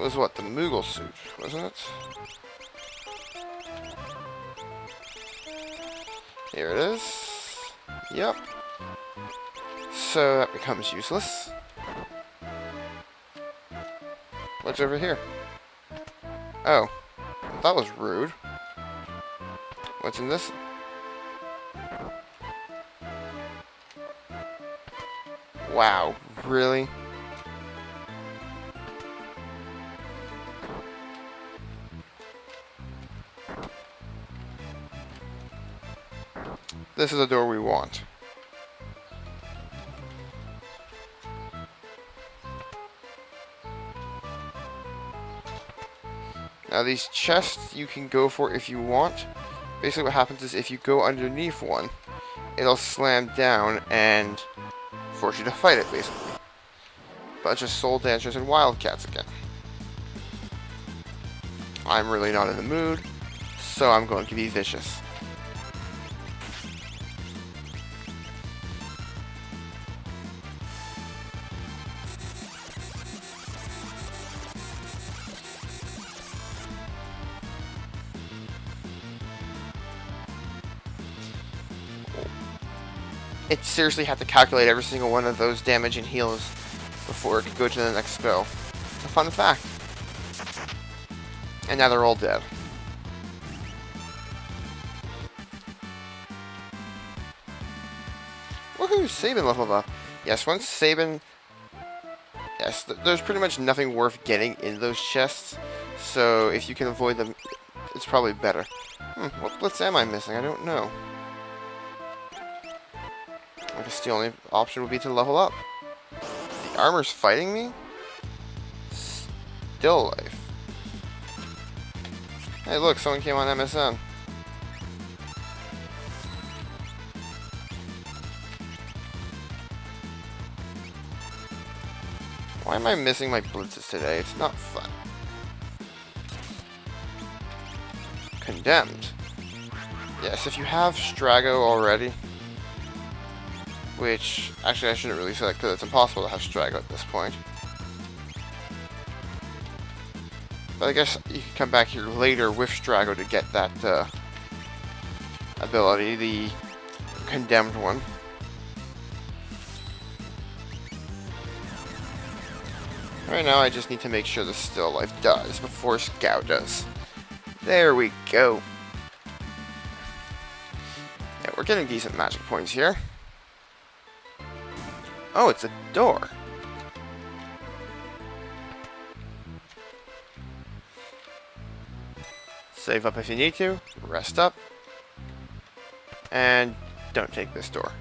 was what, the Moogle suit, wasn't it? Here it is. Yep. So that becomes useless. What's over here? Oh, that was rude. What's in this? Wow, really? This is the door we want. Now these chests you can go for if you want. Basically what happens is if you go underneath one, it'll slam down and force you to fight it, basically. Bunch of soul dancers and wildcats again. I'm really not in the mood, so I'm going to be vicious. It seriously had to calculate every single one of those damage and heals before it could go to the next spell. It's a fun fact. And now they're all dead. Woohoo! Sabin leveled up. Yes, once Sabin... Yes, there's pretty much nothing worth getting in those chests. So if you can avoid them, it's probably better. What blitz am I missing? I don't know. I guess the only option would be to level up. The armor's fighting me? Still life. Hey look, someone came on MSN. Why am I missing my blitzes today? It's not fun. Condemned. Yes, if you have Strago already, which, actually I shouldn't really say that because it's impossible to have Strago at this point. But I guess you can come back here later with Strago to get that ability, the condemned one. Right now I just need to make sure the still life does before Scout does. There we go. Yeah, we're getting decent magic points here. Oh, it's a door. Save up if you need to, rest up, and don't take this door.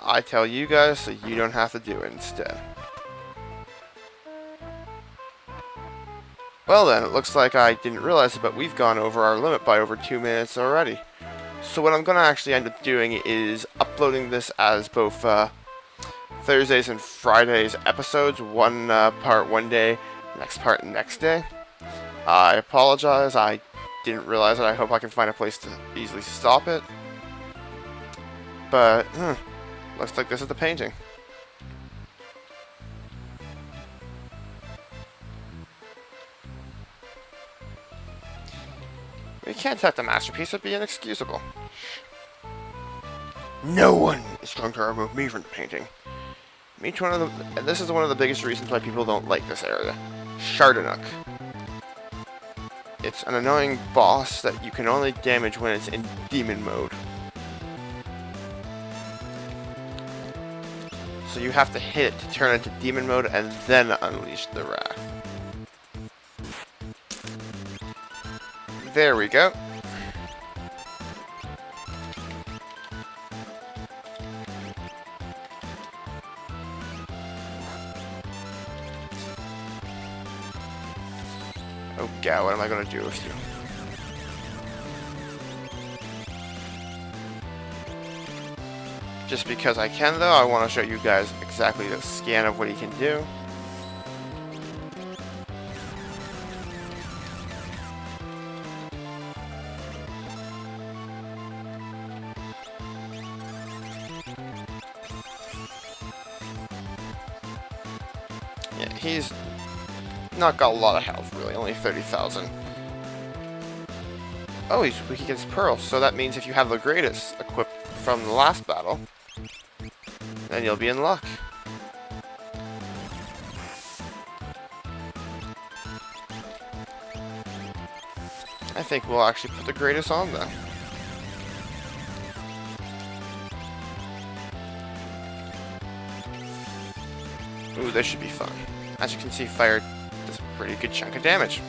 I tell you guys so you don't have to do it instead. Well then, it looks like I didn't realize it, but we've gone over our limit by over 2 minutes already. So what I'm going to actually end up doing is uploading this as both Thursdays and Fridays episodes, one part one day, next part next day. I apologize, I didn't realize it. I hope I can find a place to easily stop it. But, looks like this is the painting. We can't have the masterpiece, it'd be inexcusable. No one is going to remove me from the painting. And this is one of the biggest reasons why people don't like this area. Shardanook. It's an annoying boss that you can only damage when it's in demon mode. So you have to hit it to turn into demon mode and then unleash the wrath. There we go. Oh god, what am I going to do with you? Just because I can though, I want to show you guys exactly the scan of what he can do. he's not got a lot of health, really, only 30,000. Oh, he's weak against Pearl, so that means if you have the greatest equipped from the last battle, then you'll be in luck. I think we'll actually put the greatest on then. Ooh, this should be fun. As you can see, fire does a pretty good chunk of damage.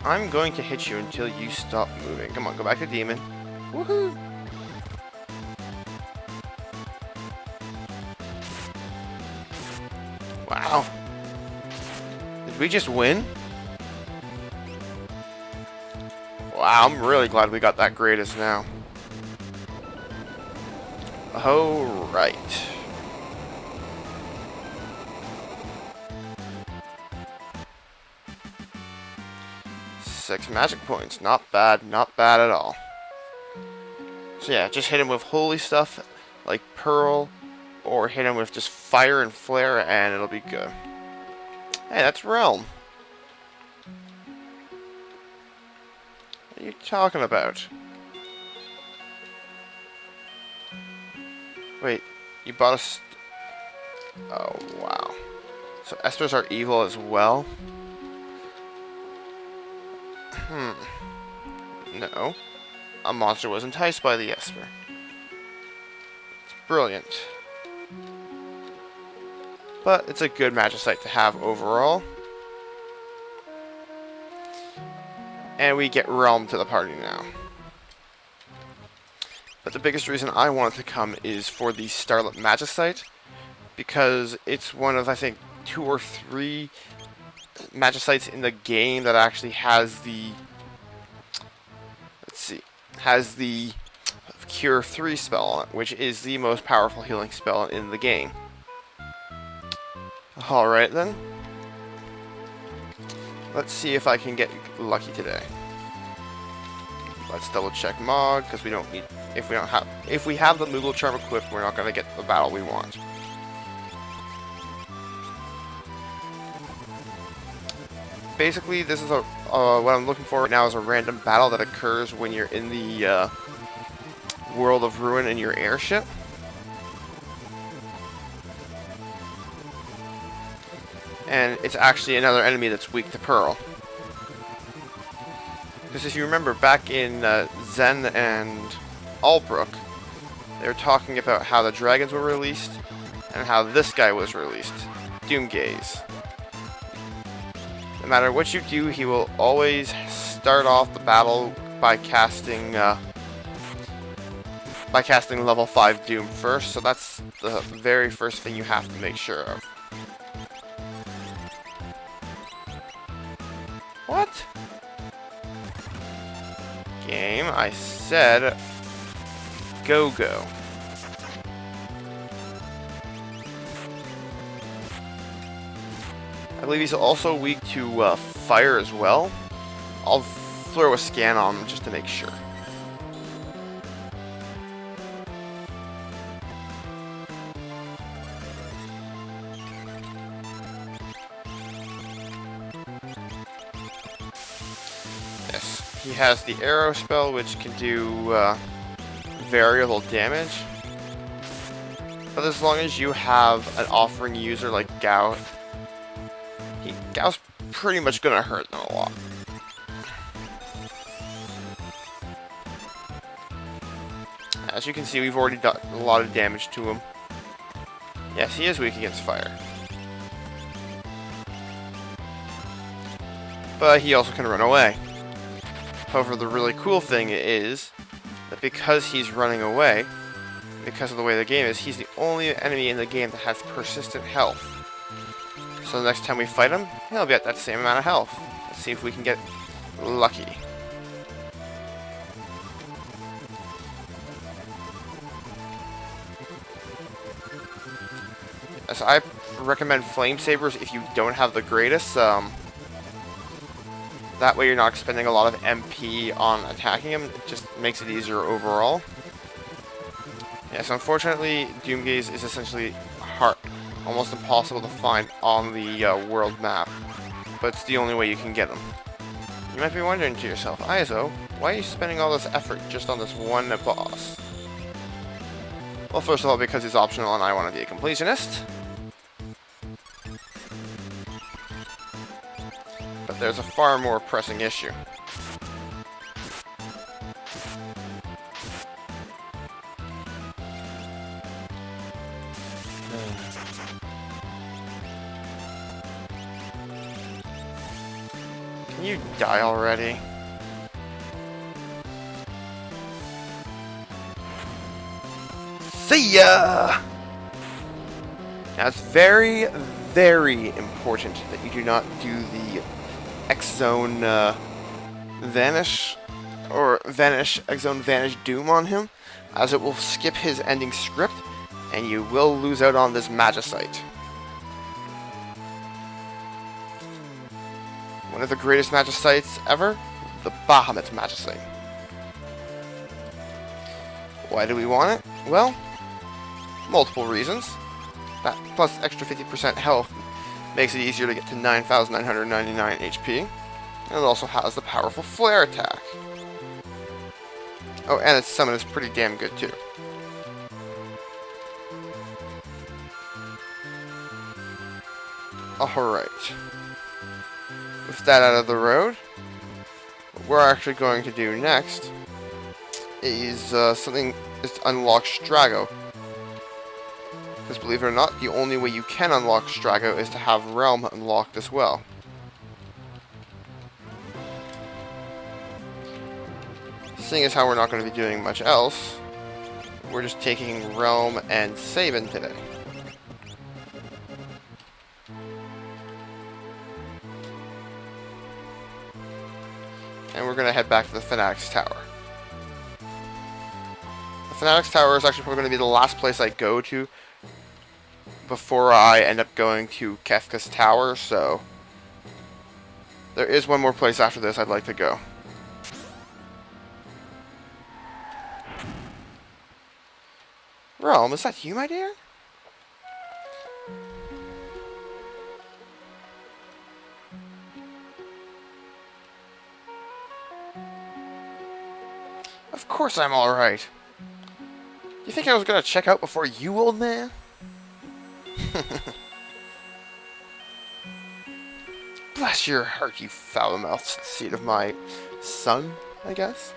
I'm going to hit you until you stop moving. Come on, go back to Demon. Woohoo! Wow. Did we just win? Wow, I'm really glad we got that greatest now. Oh, right. Six magic points. Not bad, not bad at all. So yeah, just hit him with holy stuff like Pearl, or hit him with just fire and flare, and it'll be good. Hey, that's Realm. What are you talking about? Wait, you bought us? Oh, wow. So Esters are evil as well? No. A monster was enticed by the Esper. It's brilliant. But it's a good magicite to have overall. And we get Realm to the party now. But the biggest reason I wanted to come is for the Starlit Magicite, because it's one of, I think, 2 or 3 magicites in the game that actually has the, has the Cure 3 spell on it, which is the most powerful healing spell in the game. Alright then. Let's see if I can get lucky today. Let's double check Mog, because we don't need, if we have the Moogle Charm equipped, we're not going to get the battle we want. Basically, this is what I'm looking for right now is a random battle that occurs when you're in the World of Ruin in your airship. And it's actually another enemy that's weak to Pearl. Because if you remember, back in Zen and Albrook, they were talking about how the dragons were released, and how this guy was released, Doomgaze. No matter what you do, he will always start off the battle by casting level 5 Doom first, so that's the very first thing you have to make sure of. What? Game, I said go. I believe he's also weak to fire as well. I'll throw a scan on him just to make sure. Yes, he has the arrow spell, which can do variable damage. But as long as you have an offering user like Gao, Gao's pretty much gonna hurt them a lot. As you can see, we've already done a lot of damage to him. Yes, he is weak against fire. But he also can run away. However, the really cool thing is that because he's running away, because of the way the game is, he's the only enemy in the game that has persistent health. So the next time we fight him, he'll be at that same amount of health. Let's see if we can get lucky. So I recommend Flame Sabers if you don't have the greatest. That way you're not spending a lot of MP on attacking him. It just makes it easier overall. Yes, unfortunately, Doomgaze is essentially hard, almost impossible to find on the world map. But it's the only way you can get them. You might be wondering to yourself, Izo, why are you spending all this effort just on this one boss? Well, first of all, because it's optional and I want to be a completionist. But there's a far more pressing issue. Can you die already? See ya! Now it's very, very important that you do not do the X-Zone Vanish, or Vanish, X-Zone Vanish Doom on him, as it will skip his ending script, and you will lose out on this Magicite. One of the greatest Magicites ever, the Bahamut Magicite. Why do we want it? Well, multiple reasons. That plus extra 50% health makes it easier to get to 9,999 HP. And it also has the powerful flare attack. Oh, and its summon is pretty damn good too. Alright. With that out of the road, what we're actually going to do next is something is to unlock Strago. Because believe it or not, the only way you can unlock Strago is to have Realm unlocked as well. Seeing as how we're not going to be doing much else, we're just taking Realm and Sabin today. And we're going to head back to the Fanatics Tower. The Fanatics Tower is actually probably going to be the last place I go to before I end up going to Kefka's Tower, so there is one more place after this I'd like to go. Realm, is that you, my dear? Of course I'm alright. You think I was gonna check out before you, old man? Bless your heart, you foul-mouthed seed of my son, I guess.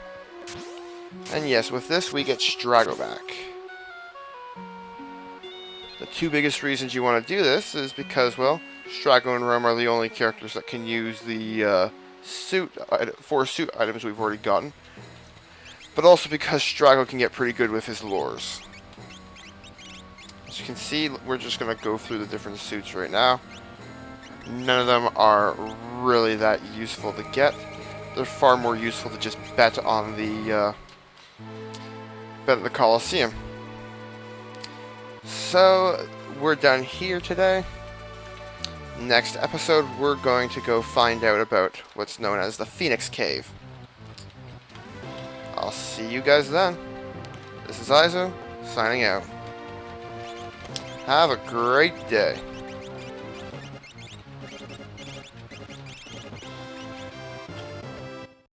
And yes, with this we get Strago back. The two biggest reasons you want to do this is because, well, Strago and Rome are the only characters that can use the four suit items we've already gotten. But also because Strago can get pretty good with his lures. As you can see, we're just going to go through the different suits right now. None of them are really that useful to get. They're far more useful to just bet on the bet at the Coliseum. So we're done here today. Next episode, we're going to go find out about what's known as the Phoenix Cave. I'll see you guys then. This is Owzer, signing out. Have a great day.